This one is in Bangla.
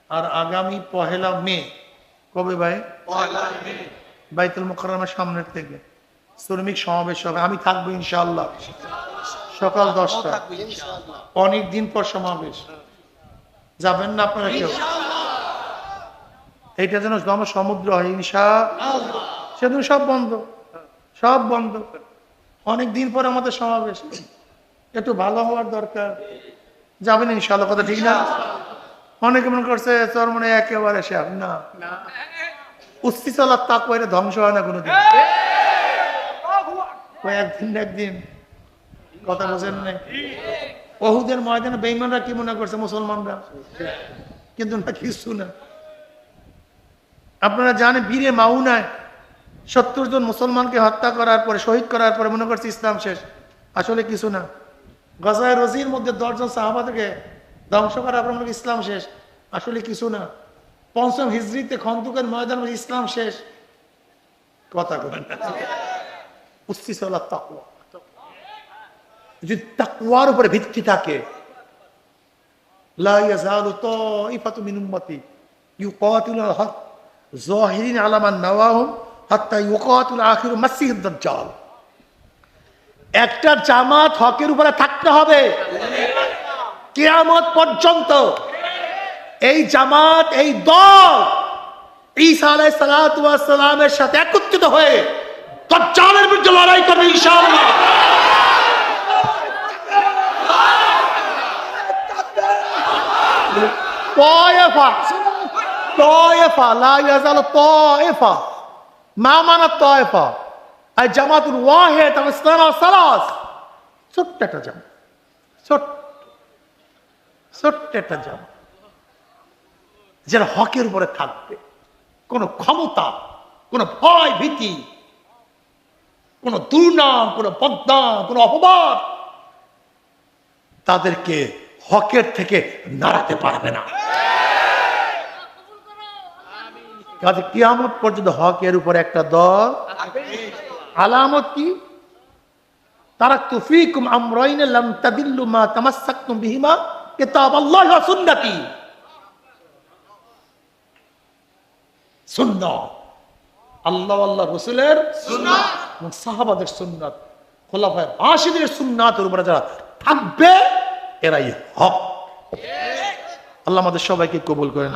আর আগামী 1 মে, কবে ভাই? বাইতুল মুকাররমের সামনের থেকে শ্রমিক সমাবেশ হবে। আমি থাকবো ইনশাআল্লাহ সকাল 10টা। অনেক দিন পর সমাবেশ, যাবেন না আপনারা কেউ? এইটা যেন সমুদ্র হয় ইনশাআল্লাহ। সেদিন সব বন্ধ, সব বন্ধ। অনেক দিন পর আমাদের সমাবেশ, একটু ভালো হওয়ার দরকার। যাবেন ইনশাআল্লাহ, কথা ঠিক না? অনেকে মনে করছে তোর মনে একেবারে শেষ না, উস্তি চলার তাকওয়া এটা ধ্বংস হয় না কোনোদিন। একদিন একদিন, কথা বোঝেন নাই? ওহুদের ময়দানে বেঈমানরা কি মনে করছে মুসলমানরা, কিন্তু না, কিছু না। আপনারা জানেন বীরে মাউনায় 70 জন মুসলমানকে হত্যা করার পরে, শহীদ করার পরে মনে করছে ইসলাম শেষ। আসলে কিছু না। গজায় রজির মধ্যে 10 জন সাহাবাকে ধ্বংস করার পর মনে ইসলাম শেষ। আসলে কিছু না। 5ম হিজরিতে খন্দকের ময়দান ইসলাম শেষ। কথা বলেন। তাকওয়া, যদি তাকওয়ার উপরে ভিত্তি থাকে, লা ইয়াজালু তাইফাতু মিন উম্মতি ইউকাতিলুল হক যাহিরিন আলা মান নাওয়াহুম হাত্তা ইউকাতিল আখিরু মাসিহুদ দাজ্জাল। একটা জামাত হকের উপরে থাকতে হবে কিয়ামত পর্যন্ত। এই জামাত, এই দল ঈসা আলাইহিস সালাতু ওয়াস সালামের সাথে একত্রিত হয়ে দাজ্জালের বিরুদ্ধে লড়াই করবে ইনশাআল্লাহ। طائفة طائفة لا يزال طائفة ما معنى الطائفة؟ الجماعة الواحد الاثنان والثلاث। ছোট্ট একটা জামাত, ছোট্ট একটা জামাত যারা হকের উপরে থাকবে। কোন ক্ষমতা, কোন ভয় ভীতি, কোন দুর্নাম, কোন বদনাম, কোন অপবাদ তাদেরকে হকের থেকে নাড়াতে পারবে না। কাজে কিয়ামত পর্যন্ত হকের উপর একটা দল। আলামত কি? তারাকতু ফীকুম আমরাইন লাম তাদিল্লু মা তামাসসাকতুম বিহিমা কিতাবাল্লাহি ওয়া সুন্নতি। সুন্নাহ, আল্লাহ আল্লাহ রাসূলের সুন্নাত এবং সাহাবাদের সুন্নাত, খোলাফায়ে রাশিদের সুন্নাতের উপরে যারা থাকবে এরাই হক। আল্লাহ আমাদের সবাইকে কবুল করেন।